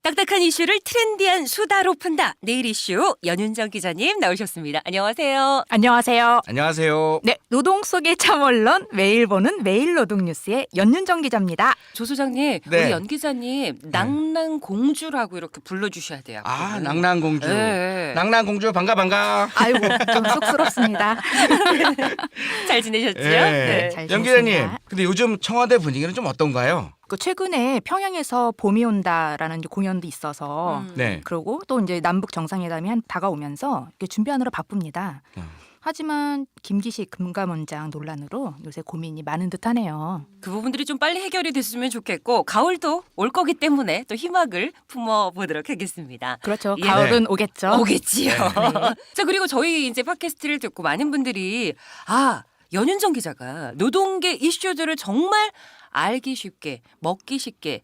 딱딱한 이슈를 트렌디한 수다로 푼다. 내일 이슈 연윤정 기자님 나오셨습니다. 안녕하세요. 안녕하세요. 안녕하세요. 네, 노동 속의 참언론 매일 보는 매일노동뉴스의 연윤정 기자입니다. 조 소장님, 네. 우리 연 기자님 낭낭공주라고 이렇게 불러주셔야 돼요. 아, 낭낭공주. 네. 낭낭공주 반가. 아이고, 좀 쑥스럽습니다. 잘 지내셨죠? 네. 잘 연 기자님, 지냈습니다. 근데 요즘 청와대 분위기는 좀 어떤가요? 최근에 평양에서 봄이 온다라는 이제 공연도 있어서 네. 그리고 또 이제 남북 정상회담이 다가오면서 이렇게 준비하느라 바쁩니다. 하지만 김기식 금감원장 논란으로 요새 고민이 많은 듯하네요. 그 부분들이 좀 빨리 해결이 됐으면 좋겠고 가을도 올 거기 때문에 또 희망을 품어보도록 하겠습니다. 그렇죠. 예. 가을은 오겠죠. 오겠지요. 자, 그리고 저희 이제 팟캐스트를 듣고 많은 분들이 연윤정 기자가 노동계 이슈들을 정말 알기 쉽게 먹기 쉽게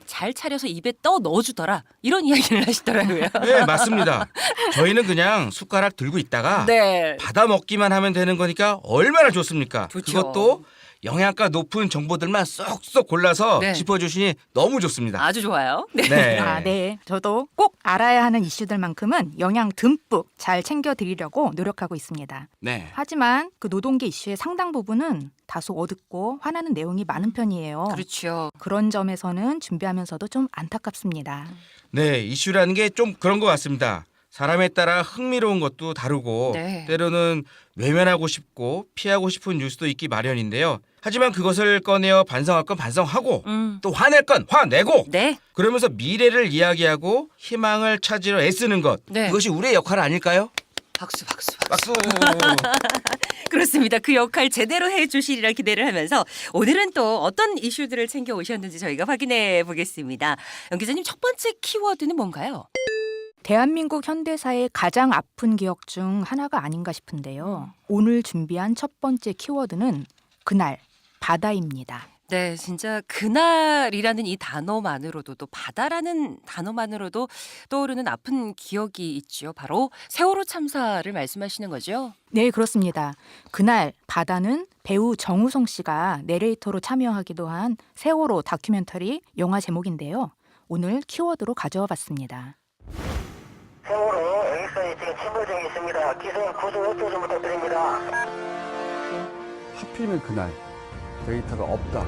잘 차려서 입에 떠 넣어주더라 이런 이야기를 하시더라고요. 네, 맞습니다. 저희는 그냥 숟가락 들고 있다가 네. 받아 먹기만 하면 되는 거니까 얼마나 좋습니까? 좋죠. 그것도 영양가 높은 정보들만 쏙쏙 골라서 네. 짚어주시니 너무 좋습니다. 아주 좋아요. 네. 네. 네. 저도 꼭 알아야 하는 이슈들만큼은 영양 듬뿍 잘 챙겨드리려고 노력하고 있습니다. 네. 하지만 그 노동계 이슈의 상당 부분은 다소 어둡고 화나는 내용이 많은 편이에요. 그렇죠. 그런 점에서는 준비하면서도 좀 안타깝습니다. 네, 이슈라는 게 좀 그런 것 같습니다. 사람에 따라 흥미로운 것도 다르고 네. 때로는 외면하고 싶고 피하고 싶은 뉴스도 있기 마련인데요. 하지만 그것을 꺼내어 반성할 건 반성하고 또 화낼 건 화내고 네. 그러면서 미래를 이야기하고 희망을 찾으려 애쓰는 것. 네. 그것이 우리의 역할 아닐까요? 박수. 박수. 그렇습니다. 그 역할 제대로 해주시리라 기대를 하면서 오늘은 또 어떤 이슈들을 챙겨 오셨는지 저희가 확인해 보겠습니다. 연 기자님 첫 번째 키워드는 뭔가요? 대한민국 현대사의 가장 아픈 기억 중 하나가 아닌가 싶은데요. 오늘 준비한 첫 번째 키워드는 그날, 바다입니다. 네, 진짜 그날이라는 이 단어만으로도 또 바다라는 단어만으로도 떠오르는 아픈 기억이 있죠. 바로 세월호 참사를 말씀하시는 거죠. 네, 그렇습니다. 그날 바다는 배우 정우성 씨가 내레이터로 참여하기도 한 세월호 다큐멘터리 영화 제목인데요. 오늘 키워드로 가져와 봤습니다. 세월호 A선이 지금 침몰 중에 있습니다. 기생 구조 협조 좀 부탁드립니다. 하필이면 그날 데이터가 없다.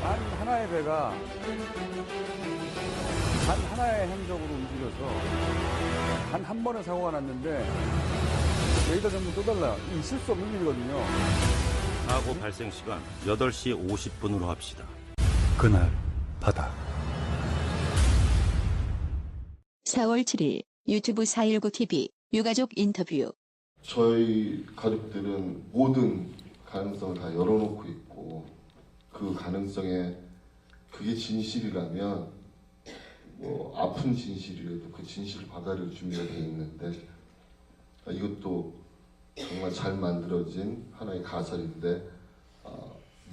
단 하나의 배가 단 하나의 행적으로 움직여서 단 한 번의 사고가 났는데 데이터 전부 또 달라요. 있을 수 없는 일이거든요. 사고 발생 시간 8시 50분으로 합시다. 그날 바다. 4월 7일 유튜브 419TV 유가족 인터뷰. 저희 가족들은 모든 가능성을 다 열어놓고 있고 그 가능성에 그게 진실이라면 뭐 아픈 진실이라도 그 진실을 받아들일 준비가 되어 있는데 이것도 정말 잘 만들어진 하나의 가설인데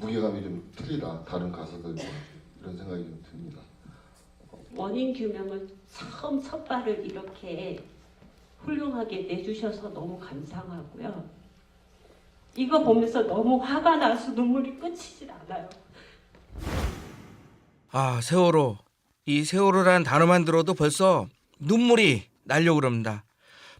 무게감이 좀 틀리다 다른 가설들과 이런 생각이 좀 듭니다. 원인 규명을 처음 첫 발을 이렇게 훌륭하게 내주셔서 너무 감사하고요. 이거 보면서 너무 화가 나서 눈물이 끊이질 않아요. 세월호. 이 세월호라는 단어만 들어도 벌써 눈물이 나려고 그럽니다.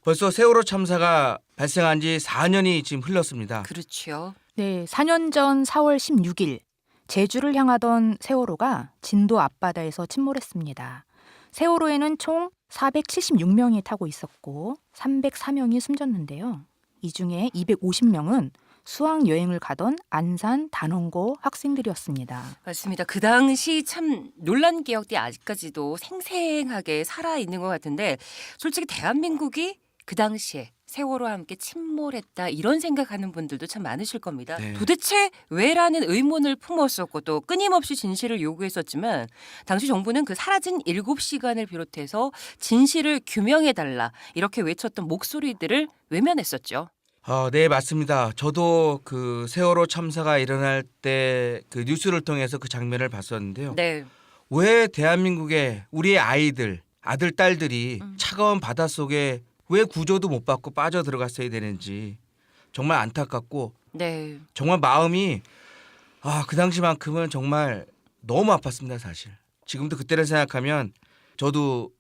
벌써 세월호 참사가 발생한 지 4년이 지금 흘렀습니다. 그렇죠. 네, 4년 전 4월 16일 제주를 향하던 세월호가 진도 앞바다에서 침몰했습니다. 세월호에는 총 476명이 타고 있었고 304명이 숨졌는데요. 이 중에 250명은 수학여행을 가던 안산 단원고 학생들이었습니다. 맞습니다. 그 당시 참 논란 기억들이 아직까지도 생생하게 살아있는 것 같은데 솔직히 대한민국이 그 당시에 세월호와 함께 침몰했다 이런 생각하는 분들도 참 많으실 겁니다. 네. 도대체 왜라는 의문을 품었었고 또 끊임없이 진실을 요구했었지만 당시 정부는 그 사라진 7시간을 비롯해서 진실을 규명해달라 이렇게 외쳤던 목소리들을 외면했었죠. 네, 맞습니다. 저도 그 세월호 참사가 일어날 때 그 뉴스를 통해서 그 장면을 봤었는데요. 네. 왜 대한민국의 우리의 아이들, 아들, 딸들이 차가운 바닷속에 왜 구조도 못 받고 빠져 들어갔어야 되는지 정말 안타깝고 네. 정말 마음이 그 당시만큼은 정말 너무 아팠습니다, 사실. 지금도 그때를 생각하면 저도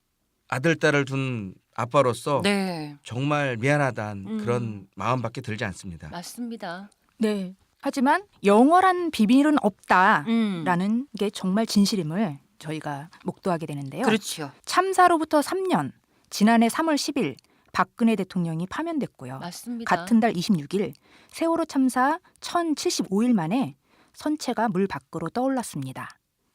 아들 딸을 둔 아빠로서 네, 정말 미안하다는 그런 마음밖에 들지 않습니다. 맞습니다. 네. 하지만 영원한 비밀은 없다라는 음. 게 정말 진실임을 저희가 목도하게 되는데요. 그렇죠. 참사로부터 3년, 지난해 3월 10일 박근혜 대통령이 파면됐고요. 맞습니다. 같은 달 26일 세월호 참사 1075일 만에 선체가 물 밖으로 떠올랐습니다.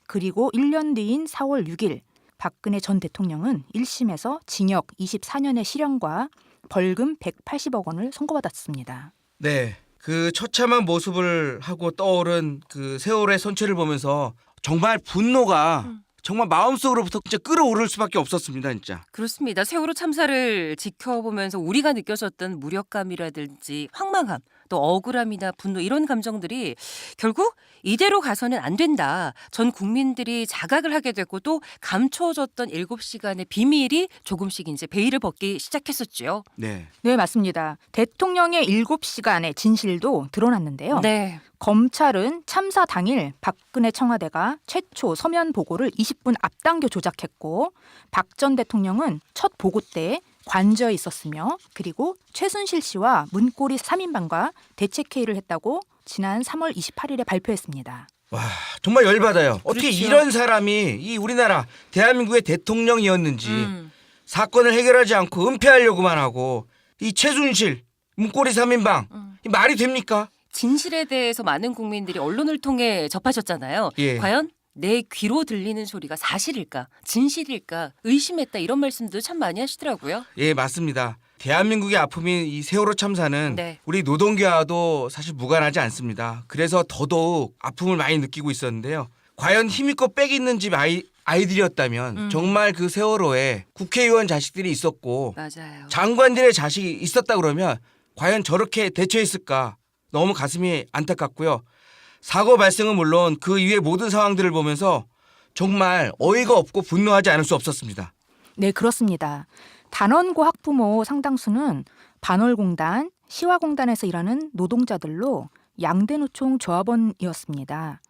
그리고 1년 뒤인 4월 6일 박근혜 전 대통령은 1심에서 징역 24년의 실형과 벌금 180억 원을 선고받았습니다. 네, 그 처참한 모습을 하고 떠오른 그 세월의 선체를 보면서 정말 분노가 정말 마음속으로부터 진짜 끓어오를 수밖에 없었습니다, 진짜. 그렇습니다. 세월호 참사를 지켜보면서 우리가 느꼈었던 무력감이라든지 황망함, 또 억울함이나 분노 이런 감정들이 결국 이대로 가서는 안 된다. 전 국민들이 자각을 하게 됐고 또 감춰졌던 7시간의 비밀이 조금씩 이제 베일을 벗기 시작했었죠. 네. 네, 맞습니다. 대통령의 7시간의 진실도 드러났는데요. 네. 검찰은 참사 당일 박근혜 청와대가 최초 서면 보고를 20분 앞당겨 조작했고 박 전 대통령은 첫 보고 때 관저에 있었으며 그리고 최순실 씨와 문고리 3인방과 대책회의를 했다고 지난 3월 28일에 발표했습니다. 와, 정말 열받아요. 어떻게 그렇죠. 이런 사람이 이 우리나라 대한민국의 대통령이었는지 음. 사건을 해결하지 않고 은폐하려고만 하고 이 최순실, 문고리 3인방 이 말이 됩니까? 진실에 대해서 많은 국민들이 언론을 통해 접하셨잖아요. 예. 과연 내 귀로 들리는 소리가 사실일까, 진실일까 의심했다 이런 말씀도 참 많이 하시더라고요. 예, 맞습니다. 대한민국의 아픔인 이 세월호 참사는 네. 우리 노동계와도 사실 무관하지 않습니다. 그래서 더더욱 아픔을 많이 느끼고 있었는데요. 과연 힘있고 빽 있는 집 아이들이었다면 정말 그 세월호에 국회의원 자식들이 있었고 맞아요. 장관들의 자식이 있었다 그러면 과연 저렇게 대처했을까? 너무 가슴이 안타깝고요. 사고 발생은 물론 그 이외의 모든 상황들을 보면서 정말 어이가 없고 분노하지 않을 수 없었습니다. 네, 그렇습니다. 단원고 학부모 상당수는 반월공단, 시화공단에서 일하는 노동자들로 양대노총 조합원이었습니다.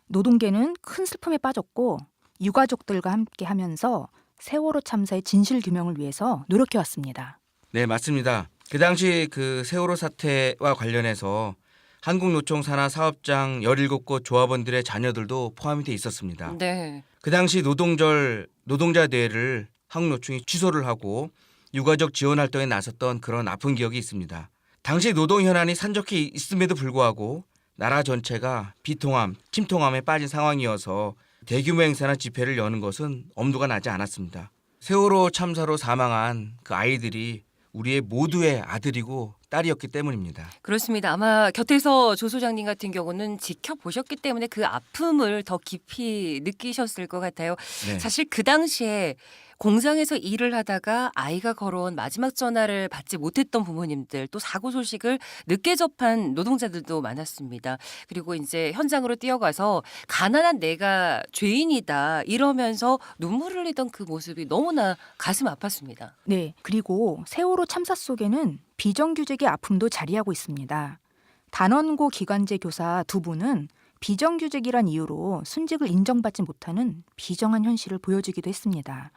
노동계는 큰 슬픔에 빠졌고 유가족들과 함께 하면서 세월호 참사의 진실 규명을 위해서 노력해왔습니다. 네, 맞습니다. 그 당시 그 세월호 사태와 관련해서 한국노총 산하 사업장 17곳 조합원들의 자녀들도 포함이 돼 있었습니다. 네. 그 당시 노동자 대회를 한국노총이 취소를 하고 유가족 지원 활동에 나섰던 그런 아픈 기억이 있습니다. 당시 노동 현안이 산적해 있음에도 불구하고 나라 전체가 비통함, 침통함에 빠진 상황이어서 대규모 행사나 집회를 여는 것은 엄두가 나지 않았습니다. 세월호 참사로 사망한 그 아이들이 우리의 모두의 아들이고 딸이었기 때문입니다. 그렇습니다. 아마 곁에서 조 소장님 같은 경우는 지켜보셨기 때문에 그 아픔을 더 깊이 느끼셨을 것 같아요. 네. 사실 그 당시에 공장에서 일을 하다가 아이가 걸어온 마지막 전화를 받지 못했던 부모님들 또 사고 소식을 늦게 접한 노동자들도 많았습니다. 그리고 이제 현장으로 뛰어가서 가난한 내가 죄인이다 이러면서 눈물을 흘리던 그 모습이 너무나 가슴 아팠습니다. 네, 그리고 세월호 참사 속에는 비정규직의 아픔도 자리하고 있습니다. 단원고 기간제 교사 2분은 비정규직이란 이유로 순직을 인정받지 못하는 비정한 현실을 보여주기도 했습니다.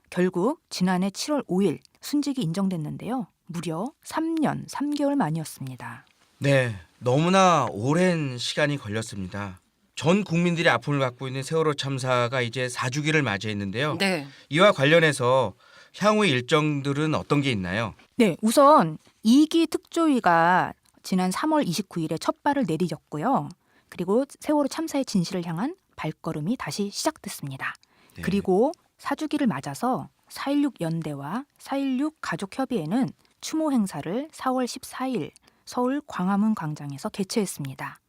결국 지난해 7월 5일 순직이 인정됐는데요. 무려 3년 3개월 만이었습니다. 네, 너무나 오랜 시간이 걸렸습니다. 전 국민들이 아픔을 갖고 있는 세월호 참사가 이제 4주기를 맞이했는데요. 네. 이와 관련해서 향후의 일정들은 어떤 게 있나요? 네, 우선 2기 특조위가 지난 3월 29일에 첫 발을 내디뎠고요. 그리고 세월호 참사의 진실을 향한 발걸음이 다시 시작됐습니다. 네. 그리고 4주기를 맞아서 4.16 연대와 4.16 가족협의회는 추모 행사를 4월 14일 서울 광화문 광장에서 개최했습니다.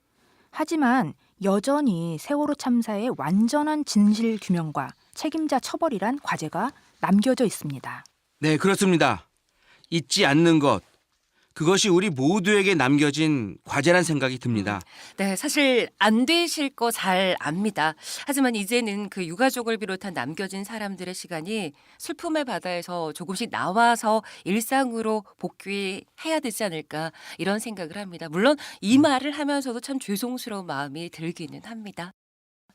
하지만 여전히 세월호 참사의 완전한 진실 규명과 책임자 처벌이란 과제가 남겨져 있습니다. 네, 그렇습니다. 잊지 않는 것, 그것이 우리 모두에게 남겨진 과제란 생각이 듭니다. 네, 사실 안 되실 거 잘 압니다. 하지만 이제는 그 유가족을 비롯한 남겨진 사람들의 시간이 슬픔의 바다에서 조금씩 나와서 일상으로 복귀해야 되지 않을까 이런 생각을 합니다. 물론 이 말을 하면서도 참 죄송스러운 마음이 들기는 합니다.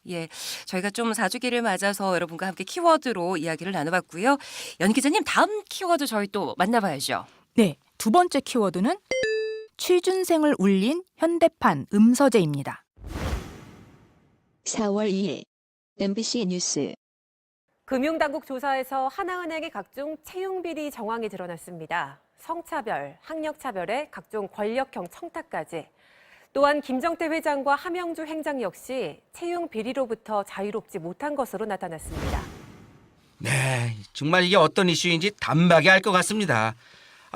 예, 저희가 좀 4주기를 맞아서 여러분과 함께 키워드로 이야기를 나눠봤고요. 연 기자님, 다음 키워드 저희 또 만나봐야죠. 네, 두 번째 키워드는 취준생을 울린 현대판 음서제입니다. 4월 2일 MBC 뉴스. 금융당국 조사에서 하나은행의 각종 채용비리 정황이 드러났습니다. 성차별, 학력차별의 각종 권력형 청탁까지. 또한 김정태 회장과 함영주 행장 역시 채용 비리로부터 자유롭지 못한 것으로 나타났습니다. 네, 정말 이게 어떤 이슈인지 단박에 알 것 같습니다.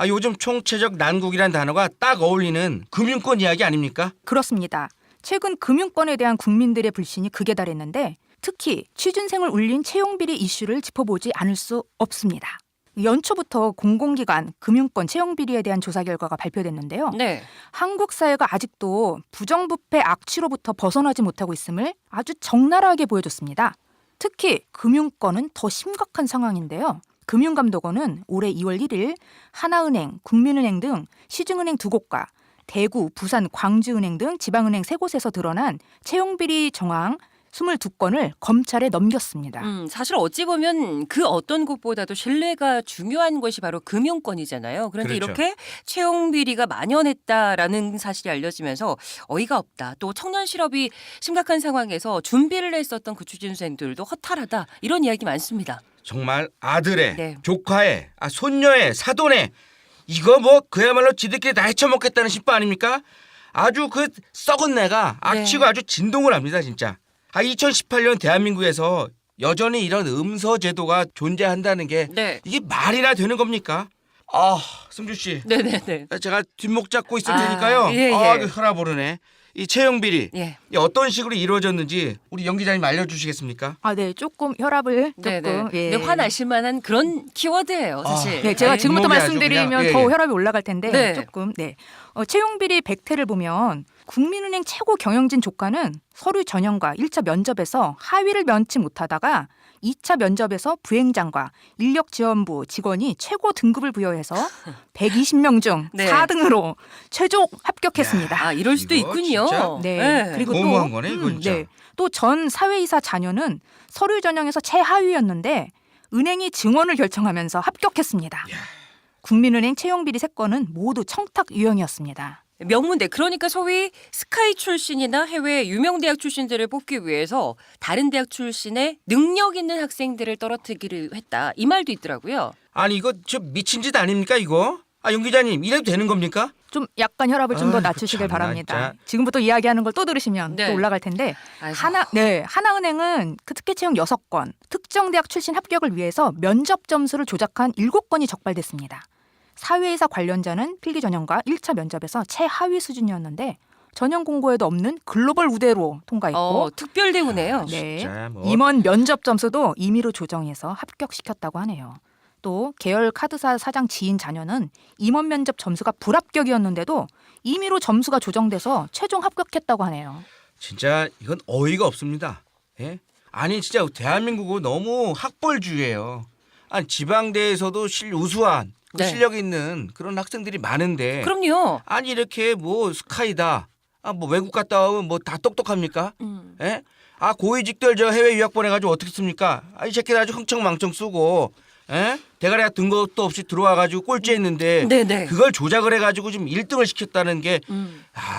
요즘 총체적 난국이란 단어가 딱 어울리는 금융권 이야기 아닙니까? 그렇습니다. 최근 금융권에 대한 국민들의 불신이 극에 달했는데 특히 취준생을 울린 채용비리 이슈를 짚어보지 않을 수 없습니다. 연초부터 공공기관 금융권 채용비리에 대한 조사 결과가 발표됐는데요. 네. 한국 사회가 아직도 부정부패 악취로부터 벗어나지 못하고 있음을 아주 적나라하게 보여줬습니다. 특히 금융권은 더 심각한 상황인데요. 금융감독원은 올해 2월 1일 하나은행, 국민은행 등 시중은행 2곳과 대구, 부산, 광주은행 등 지방은행 3곳에서 드러난 채용비리 정황 22건을 검찰에 넘겼습니다. 사실 어찌 보면 그 어떤 곳보다도 신뢰가 중요한 것이 바로 금융권이잖아요. 그런데 그렇죠. 이렇게 채용 비리가 만연했다라는 사실이 알려지면서 어이가 없다. 또 청년 실업이 심각한 상황에서 준비를 했었던 그 취준생들도 허탈하다. 이런 이야기 많습니다. 정말 아들의, 네. 조카의, 손녀의, 사돈의 이거 뭐 그야말로 지들끼리 다 헤쳐먹겠다는 심보 아닙니까? 아주 그 썩은 내가 악취가 아주 진동을 합니다, 진짜. 2018년 대한민국에서 여전히 이런 음서 제도가 존재한다는 게 네. 이게 말이나 되는 겁니까? 승주 씨. 네네네. 제가 뒷목 잡고 있을 테니까요. 예. 그 혈압 오르네. 이 채용 비리 예. 이 어떤 식으로 이루어졌는지 우리 연 기자님 알려주시겠습니까? 네, 조금 혈압을 네네. 조금 근데 화나실 만한 그런 키워드예요, 사실. 네, 제가 지금부터 몸이 아주 말씀드리면 그냥, 예, 더 예. 혈압이 올라갈 텐데 네. 조금. 네. 채용비리 백태를 보면 국민은행 최고 경영진 조카는 서류 전형과 1차 면접에서 하위를 면치 못하다가 2차 면접에서 부행장과 인력지원부 직원이 최고 등급을 부여해서 120명 중 네. 4등으로 최종 합격했습니다. 이럴 수도 이거 있군요. 진짜 네. 그리고 너무한 거네, 이거 진짜. 또 전 사회이사 자녀는 서류 전형에서 최하위였는데 은행이 증원을 결정하면서 합격했습니다. 국민은행 채용비리 3건은 모두 청탁 유형이었습니다. 명문대, 그러니까 소위 스카이 출신이나 해외 유명 대학 출신들을 뽑기 위해서 다른 대학 출신의 능력 있는 학생들을 떨어뜨리기를 했다. 이 말도 있더라고요. 아니 이거 저 미친 짓 아닙니까 이거? 연 기자님 이래도 되는 겁니까? 좀 약간 혈압을 좀 더 아이고, 낮추시길 참나, 바랍니다. 진짜. 지금부터 이야기하는 걸 또 들으시면 네. 또 올라갈 텐데 아이고. 하나은행은 그 특혜 채용 6건, 특정 대학 출신 합격을 위해서 면접 점수를 조작한 7건이 적발됐습니다. 사회이사 관련자는 필기 전형과 1차 면접에서 최하위 수준이었는데 전형 공고에도 없는 글로벌 우대로 통과했고 특별 대우네요. 네. 진짜 뭐. 임원 면접 점수도 임의로 조정해서 합격시켰다고 하네요. 또 계열 카드사 사장 지인 자녀는 임원 면접 점수가 불합격이었는데도 임의로 점수가 조정돼서 최종 합격했다고 하네요. 진짜 이건 어이가 없습니다. 예? 아니 진짜 대한민국은 너무 학벌주의예요. 지방대에서도 우수한 그 네. 실력 있는 그런 학생들이 많은데 그럼요. 이렇게 뭐 스카이다 뭐 외국 갔다 오면 뭐 다 똑똑합니까? 예? 고위직들 저 해외 유학 보내가지고 어떻게 씁니까? 이 새끼들 아주 흥청망청 쓰고 대가리가 든 것도 없이 들어와가지고 꼴찌했는데 네네. 그걸 조작을 해가지고 지금 1등을 시켰다는 게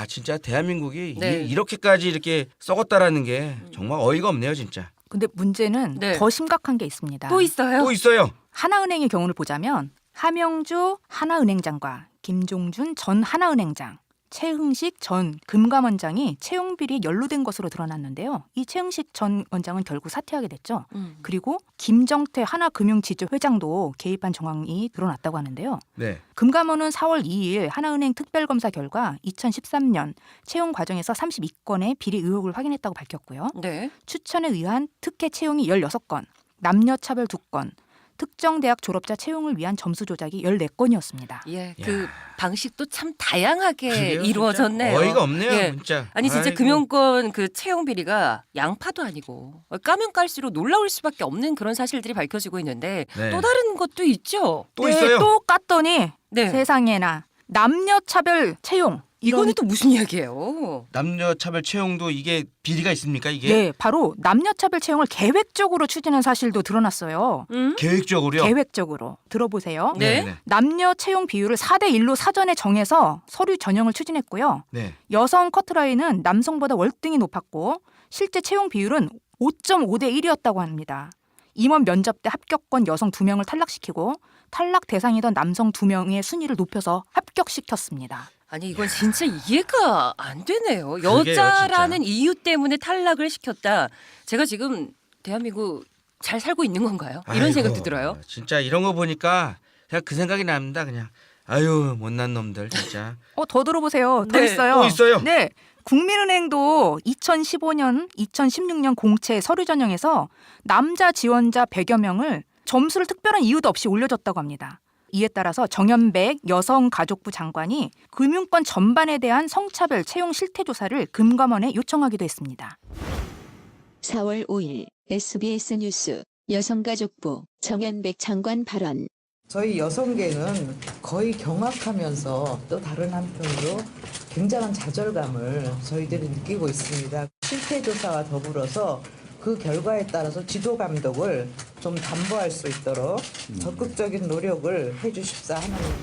진짜 대한민국이 네. 이렇게까지 이렇게 썩었다라는 게 정말 어이가 없네요 진짜. 근데 문제는 네. 더 심각한 게 있습니다. 또 있어요. 또 있어요. 하나은행의 경우를 보자면 함영주 하나은행장과 김종준 전 하나은행장, 최흥식 전 금감원장이 채용비리에 연루된 것으로 드러났는데요. 이 최흥식 전 원장은 결국 사퇴하게 됐죠. 그리고 김정태 하나금융지주회장도 개입한 정황이 드러났다고 하는데요. 네. 금감원은 4월 2일 하나은행 특별검사 결과 2013년 채용 과정에서 32건의 비리 의혹을 확인했다고 밝혔고요. 네. 추천에 의한 특혜 채용이 16건, 남녀차별 2건, 특정 대학 졸업자 채용을 위한 점수 조작이 14건이었습니다. 예, 그 방식도 참 다양하게 그래요, 이루어졌네요. 진짜 어이가 없네요 예. 진짜. 아니 진짜 아이고. 금융권 그 채용 비리가 양파도 아니고 까면 깔수록 놀라울 수밖에 없는 그런 사실들이 밝혀지고 있는데 네. 또 다른 것도 있죠. 또 있어요. 또 깠더니 네. 세상에나 남녀차별 채용 이거는 또 무슨 이야기예요? 남녀 차별 채용도 이게 비리가 있습니까 이게? 네, 바로 남녀차별 채용을 계획적으로 추진한 사실도 드러났어요. 계획적으로요? 계획적으로. 들어보세요. 네. 남녀 채용 비율을 4대1로 사전에 정해서 서류 전형을 추진했고요. 네. 여성 커트라인은 남성보다 월등히 높았고 실제 채용 비율은 5.5대 1이었다고 합니다. 임원 면접 때 합격권 여성 2명을 탈락시키고 탈락 대상이던 남성 2명의 순위를 높여서 합격시켰습니다. 아니 이건 진짜 이해가 안 되네요. 그러게요, 여자라는 이유 때문에 탈락을 시켰다. 제가 지금 대한민국 잘 살고 있는 건가요? 이런 아이고, 생각도 들어요. 진짜 이런 거 보니까 그냥 그 생각이 납니다. 그냥 아유 못난 놈들 진짜. 더 들어보세요. 더 네, 있어요. 또 있어요? 네. 국민은행도 2015년, 2016년 공채 서류 전형에서 남자 지원자 100여 명을 점수를 특별한 이유도 없이 올려줬다고 합니다. 이에 따라서 정연백 여성가족부 장관이 금융권 전반에 대한 성차별 채용 실태 조사를 금감원에 요청하기도 했습니다. 4월 5일 SBS 뉴스 여성가족부 정연백 장관 발언. 저희 여성계는 거의 경악하면서 또 다른 한편으로 굉장한 좌절감을 저희들이 느끼고 있습니다. 실태조사와 더불어서 그 결과에 따라서 지도 감독을 좀 담보할 수 있도록 적극적인 노력을 해주십사 하나님.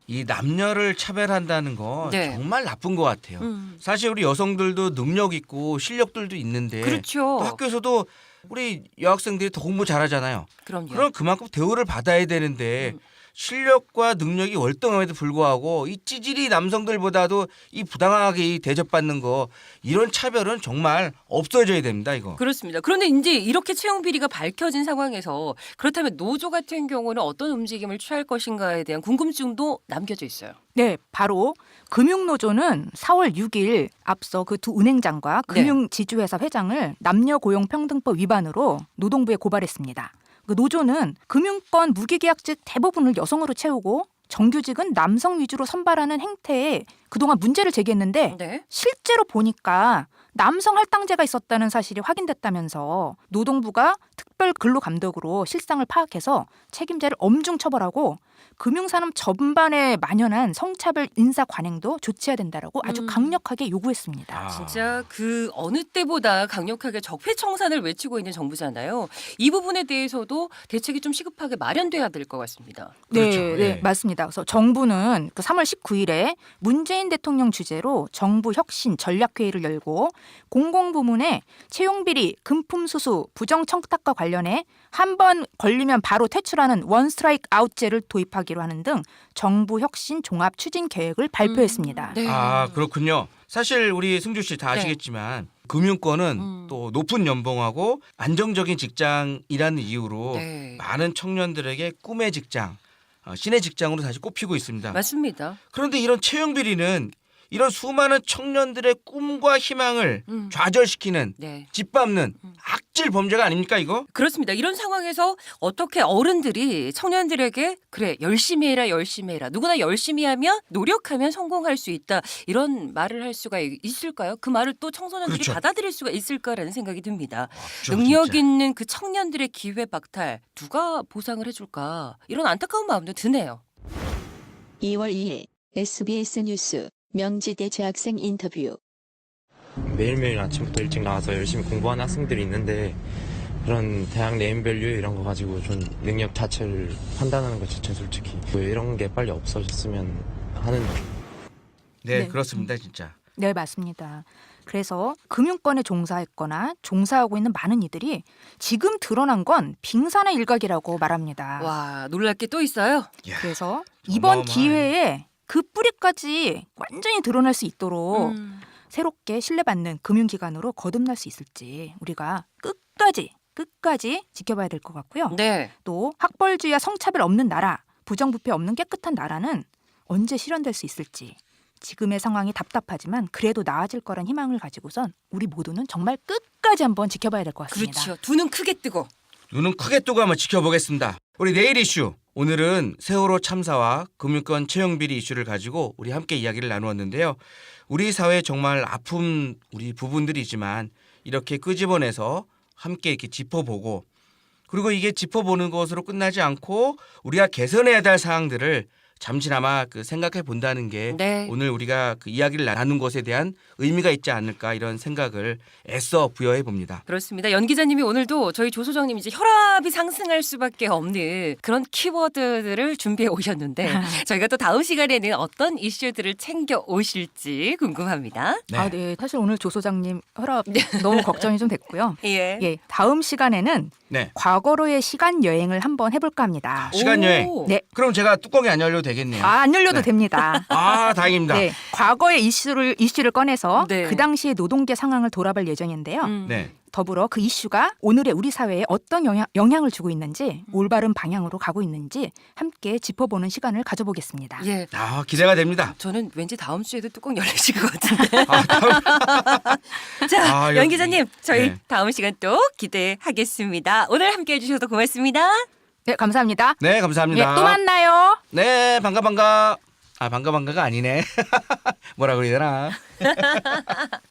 이 남녀를 차별한다는 거 네. 정말 나쁜 것 같아요. 사실 우리 여성들도 능력 있고 실력들도 있는데 그렇죠. 또 학교에서도 우리 여학생들이 더 공부 잘하잖아요. 그럼요. 그럼 그만큼 대우를 받아야 되는데 실력과 능력이 월등함에도 불구하고 이 찌질이 남성들보다도 이 부당하게 대접받는 거 이런 차별은 정말 없어져야 됩니다. 이거. 그렇습니다. 그런데 이제 이렇게 채용 비리가 밝혀진 상황에서 그렇다면 노조 같은 경우는 어떤 움직임을 취할 것인가에 대한 궁금증도 남겨져 있어요. 네, 바로 금융노조는 4월 6일 앞서 그 두 은행장과 금융지주회사 회장을 남녀고용평등법 위반으로 노동부에 고발했습니다. 그 노조는 금융권 무기계약직 대부분을 여성으로 채우고 정규직은 남성 위주로 선발하는 행태에 그동안 문제를 제기했는데 네. 실제로 보니까 남성 할당제가 있었다는 사실이 확인됐다면서 노동부가 특별 근로감독으로 실상을 파악해서 책임자를 엄중 처벌하고 금융산업 전반에 만연한 성차별 인사 관행도 조치해야 된다라고 아주 강력하게 요구했습니다. 진짜 그 어느 때보다 강력하게 적폐청산을 외치고 있는 정부잖아요. 이 부분에 대해서도 대책이 좀 시급하게 마련돼야 될 것 같습니다. 그렇죠. 네, 예. 맞습니다. 그래서 정부는 그 3월 19일에 문재인 대통령 주재로 정부 혁신 전략회의를 열고 공공부문의 채용비리, 금품수수, 부정청탁과 관련해 한 번 걸리면 바로 퇴출하는 원스트라이크 아웃제를 도입하기로 하는 등 정부 혁신 종합 추진 계획을 발표했습니다. 네. 아 그렇군요. 사실 우리 승주 씨 다 네. 아시겠지만 금융권은 또 높은 연봉하고 안정적인 직장이라는 이유로 네. 많은 청년들에게 꿈의 직장, 신의 직장으로 다시 꼽히고 있습니다. 맞습니다. 그런데 이런 채용 비리는 이런 수많은 청년들의 꿈과 희망을 좌절시키는 네. 짓밟는 악질 범죄가 아닙니까 이거? 그렇습니다. 이런 상황에서 어떻게 어른들이 청년들에게 그래 열심히 해라 열심히 해라 누구나 열심히 하면 노력하면 성공할 수 있다 이런 말을 할 수가 있을까요? 그 말을 또 청소년들이 그렇죠. 받아들일 수가 있을까라는 생각이 듭니다. 없죠, 능력 진짜. 있는 그 청년들의 기회 박탈 누가 보상을 해줄까 이런 안타까운 마음도 드네요. 2월 2일 SBS 뉴스 명지대 재학생 인터뷰. 매일매일 아침부터 일찍 나와서 열심히 공부하는 학생들이 있는데 그런 대학 네임밸류 이런 거 가지고 좀 능력 자체를 판단하는 것 자체 솔직히 뭐 이런 게 빨리 없어졌으면 하는. 네, 네. 그렇습니다 진짜. 네, 맞습니다. 그래서 금융권에 종사했거나 종사하고 있는 많은 이들이 지금 드러난 건 빙산의 일각이라고 말합니다. 와 놀랄 게 또 있어요? 이야, 그래서 이번 어마어마하네. 기회에 그 뿌리까지 완전히 드러날 수 있도록 새롭게 신뢰받는 금융기관으로 거듭날 수 있을지 우리가 끝까지 지켜봐야 될 것 같고요. 네. 또 학벌주의와 성차별 없는 나라, 부정부패 없는 깨끗한 나라는 언제 실현될 수 있을지 지금의 상황이 답답하지만 그래도 나아질 거란 희망을 가지고선 우리 모두는 정말 끝까지 한번 지켜봐야 될 것 같습니다. 그렇죠. 두 눈 크게 뜨고. 눈은 크게 뜨고 한번 지켜보겠습니다. 우리 내일 이슈. 오늘은 세월호 참사와 금융권 채용 비리 이슈를 가지고 우리 함께 이야기를 나누었는데요. 우리 사회에 정말 아픈 우리 부분들이지만 이렇게 끄집어내서 함께 이렇게 짚어보고 그리고 이게 짚어보는 것으로 끝나지 않고 우리가 개선해야 될 사항들을 잠시나마 그 생각해 본다는 게 네. 오늘 우리가 그 이야기를 나눈 것에 대한 의미가 있지 않을까 이런 생각을 애써 부여해 봅니다. 그렇습니다. 연 기자님이 오늘도 저희 조 소장님 이제 혈압이 상승할 수밖에 없는 그런 키워드들을 준비해 오셨는데 저희가 또 다음 시간에는 어떤 이슈들을 챙겨 오실지 궁금합니다. 네. 아, 네. 사실 오늘 조 소장님 혈압 너무 걱정이 좀 됐고요. 예. 예, 다음 시간에는 네. 과거로의 시간 여행을 한번 해볼까 합니다. 시간 여행. 오. 네. 그럼 제가 뚜껑이 안 열려도 되겠네요. 아, 안 열려도 네. 됩니다. 아, 다행입니다. 네, 과거의 이슈를 꺼내서 네. 그 당시의 노동계 상황을 돌아볼 예정인데요. 네. 더불어 그 이슈가 오늘의 우리 사회에 어떤 영향을 주고 있는지 올바른 방향으로 가고 있는지 함께 짚어보는 시간을 가져보겠습니다. 예. 아, 기대가 됩니다. 저는 왠지 다음 주에도 뚜껑 열리실 것 같은데. 자, 아, 연 여기- 기자님, 저희 네. 다음 시간 또 기대하겠습니다. 오늘 함께해 주셔서 고맙습니다. 네, 감사합니다. 네, 감사합니다. 네, 또 만나요. 네, 반가. 아, 반가가 아니네. 뭐라 그래야 되나?